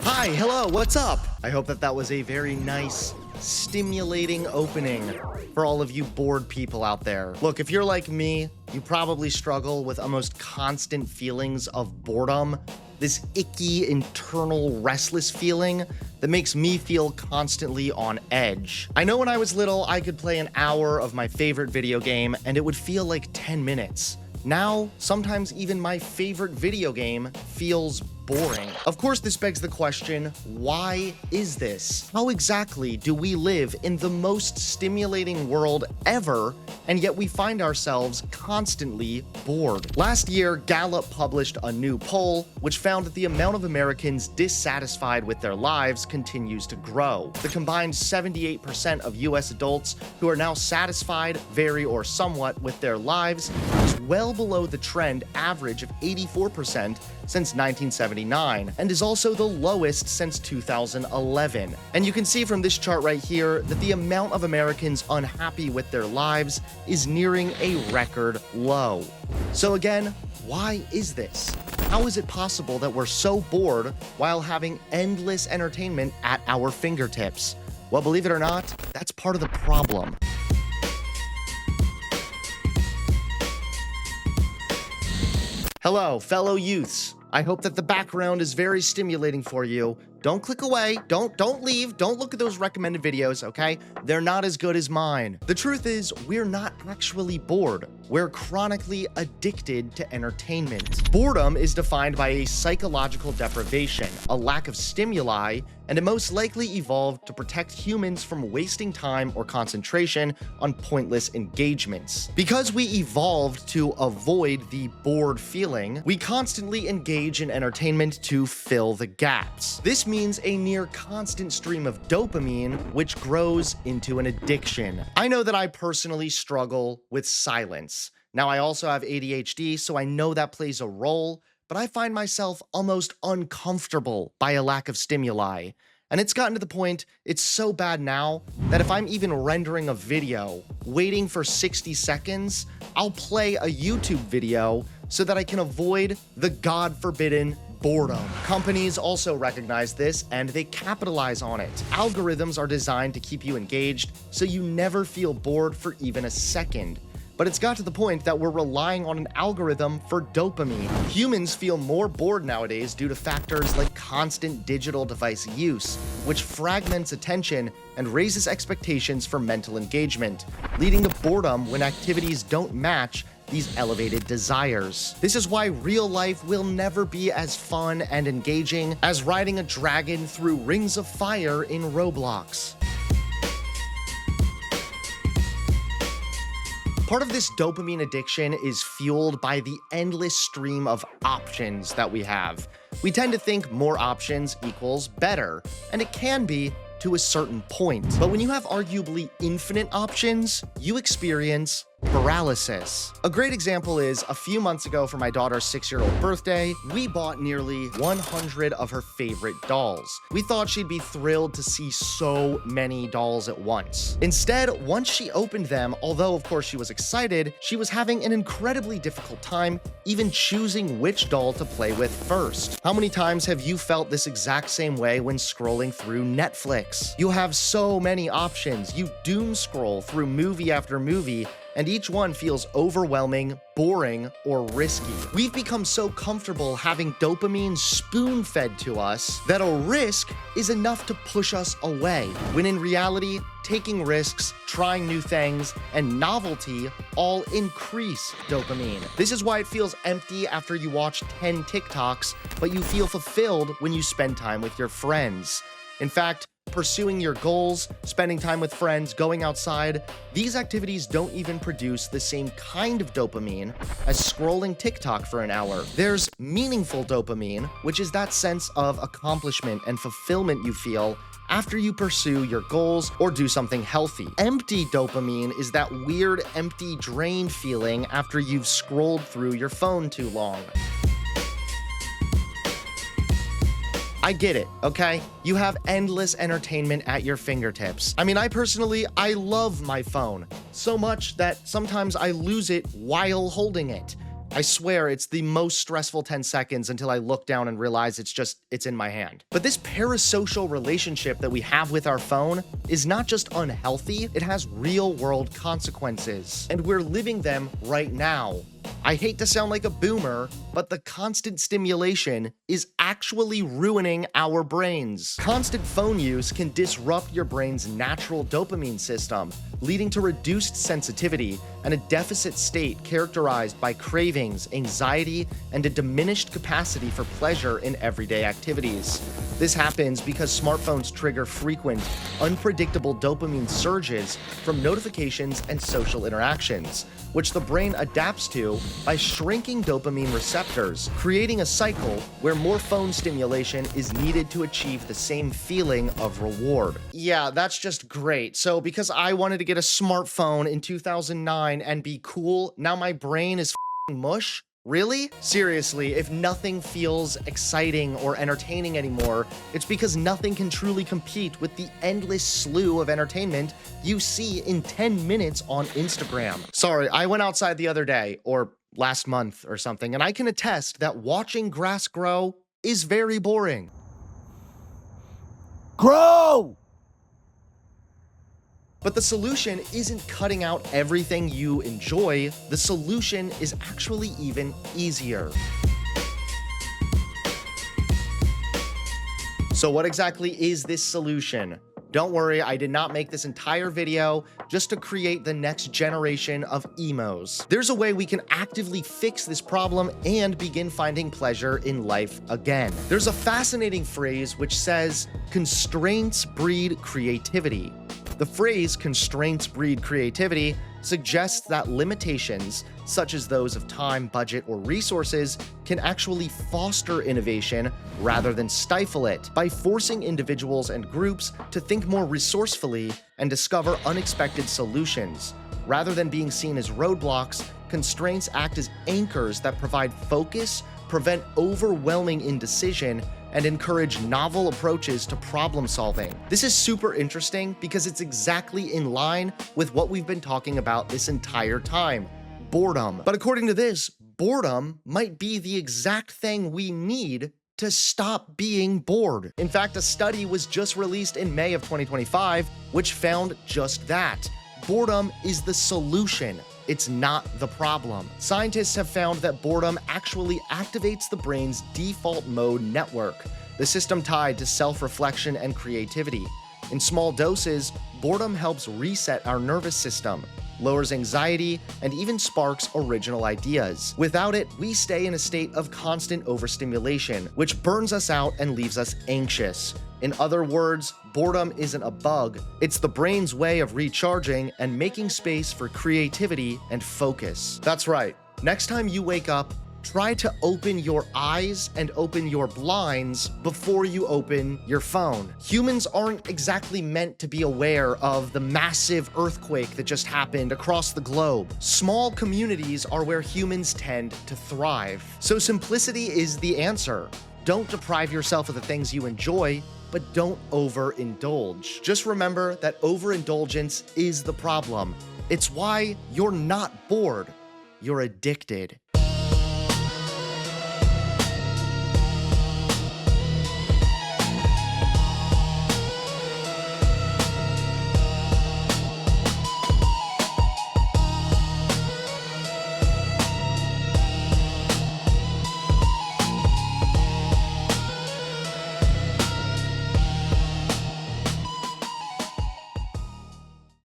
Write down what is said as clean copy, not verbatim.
Hi, hello, what's up? I hope that was a very nice, stimulating opening for all of you bored people out there. Look, if you're like me, you probably struggle with almost constant feelings of boredom, this icky, internal, restless feeling that makes me feel constantly on edge. I know when I was little, I could play an hour of my favorite video game and it would feel like 10 minutes. Now, sometimes even my favorite video game feels boring. Of course, this begs the question, why is this? How exactly do we live in the most stimulating world ever, and yet we find ourselves constantly bored? Last year, Gallup published a new poll, which found that the amount of Americans dissatisfied with their lives continues to grow. The combined 78% of US adults who are now satisfied, very or somewhat, with their lives is well below the trend average of 84% since 1979, and is also the lowest since 2011. And you can see from this chart right here that the amount of Americans unhappy with their lives is nearing a record low. So again, why is this? How is it possible that we're so bored while having endless entertainment at our fingertips? Well, believe it or not, that's part of the problem. Hello, fellow youths. I hope that the background is very stimulating for you. Don't click away. Don't leave. Don't look at those recommended videos, okay? They're not as good as mine. The truth is, we're not actually bored. We're chronically addicted to entertainment. Boredom is defined by a psychological deprivation, a lack of stimuli, and it most likely evolved to protect humans from wasting time or concentration on pointless engagements. Because we evolved to avoid the bored feeling, we constantly engage in entertainment to fill the gaps. This means a near constant stream of dopamine, which grows into an addiction. I know that I personally struggle with silence. Now, I also have ADHD, so I know that plays a role, but I find myself almost uncomfortable by a lack of stimuli. And it's gotten to the point, it's so bad now, that if I'm even rendering a video, waiting for 60 seconds, I'll play a YouTube video so that I can avoid the God-forbidden boredom. Companies also recognize this and they capitalize on it. Algorithms are designed to keep you engaged so you never feel bored for even a second. But it's got to the point that we're relying on an algorithm for dopamine. Humans feel more bored nowadays due to factors like constant digital device use, which fragments attention and raises expectations for mental engagement, leading to boredom when activities don't match these elevated desires. This is why real life will never be as fun and engaging as riding a dragon through rings of fire in Roblox. Part of this dopamine addiction is fueled by the endless stream of options that we have. We tend to think more options equals better, and it can be to a certain point. But when you have arguably infinite options, you experience paralysis. A great example is a few months ago for my daughter's 6-year-old birthday, we bought nearly 100 of her favorite dolls. We thought she'd be thrilled to see so many dolls at once. Instead, once she opened them, although of course she was excited, she was having an incredibly difficult time even choosing which doll to play with first. How many times have you felt this exact same way when scrolling through Netflix? You have so many options. You doom scroll through movie after movie, and each one feels overwhelming, boring, or risky. We've become so comfortable having dopamine spoon-fed to us that a risk is enough to push us away, when in reality, taking risks, trying new things, and novelty all increase dopamine. This is why it feels empty after you watch 10 TikToks, but you feel fulfilled when you spend time with your friends. In fact, pursuing your goals, spending time with friends, going outside, these activities don't even produce the same kind of dopamine as scrolling TikTok for an hour. There's meaningful dopamine, which is that sense of accomplishment and fulfillment you feel after you pursue your goals or do something healthy. Empty dopamine is that weird, empty, drained feeling after you've scrolled through your phone too long. I get it, okay? You have endless entertainment at your fingertips. I mean, I love my phone so much that sometimes I lose it while holding it. I swear it's the most stressful 10 seconds until I look down and realize it's in my hand. But this parasocial relationship that we have with our phone is not just unhealthy, it has real-world consequences. And we're living them right now. I hate to sound like a boomer, but the constant stimulation is actually ruining our brains. Constant phone use can disrupt your brain's natural dopamine system, leading to reduced sensitivity and a deficit state characterized by cravings, anxiety, and a diminished capacity for pleasure in everyday activities. This happens because smartphones trigger frequent, unpredictable dopamine surges from notifications and social interactions, which the brain adapts to by shrinking dopamine receptors, creating a cycle where more phone stimulation is needed to achieve the same feeling of reward. Yeah, that's just great. So because I wanted to get a smartphone in 2009 and be cool, now my brain is f***ing mush? Really? Seriously, if nothing feels exciting or entertaining anymore, it's because nothing can truly compete with the endless slew of entertainment you see in 10 minutes on Instagram. Sorry, I went outside the other day, or last month or something, and I can attest that watching grass grow is very boring. Grow! But the solution isn't cutting out everything you enjoy. The solution is actually even easier. So what exactly is this solution? Don't worry, I did not make this entire video just to create the next generation of emos. There's a way we can actively fix this problem and begin finding pleasure in life again. There's a fascinating phrase which says, "Constraints breed creativity." The phrase "constraints breed creativity" suggests that limitations, such as those of time, budget, or resources, can actually foster innovation rather than stifle it by forcing individuals and groups to think more resourcefully and discover unexpected solutions. Rather than being seen as roadblocks, constraints act as anchors that provide focus, prevent overwhelming indecision, and encourage novel approaches to problem solving. This is super interesting because it's exactly in line with what we've been talking about this entire time: boredom. But according to this, boredom might be the exact thing we need to stop being bored. In fact, a study was just released in May of 2025, which found just that. Boredom is the solution. It's not the problem. Scientists have found that boredom actually activates the brain's default mode network, the system tied to self-reflection and creativity. In small doses, boredom helps reset our nervous system, lowers anxiety, and even sparks original ideas. Without it, we stay in a state of constant overstimulation, which burns us out and leaves us anxious. In other words, boredom isn't a bug, it's the brain's way of recharging and making space for creativity and focus. That's right. Next time you wake up, try to open your eyes and open your blinds before you open your phone. Humans aren't exactly meant to be aware of the massive earthquake that just happened across the globe. Small communities are where humans tend to thrive. So simplicity is the answer. Don't deprive yourself of the things you enjoy, but don't overindulge. Just remember that overindulgence is the problem. It's why you're not bored, you're addicted.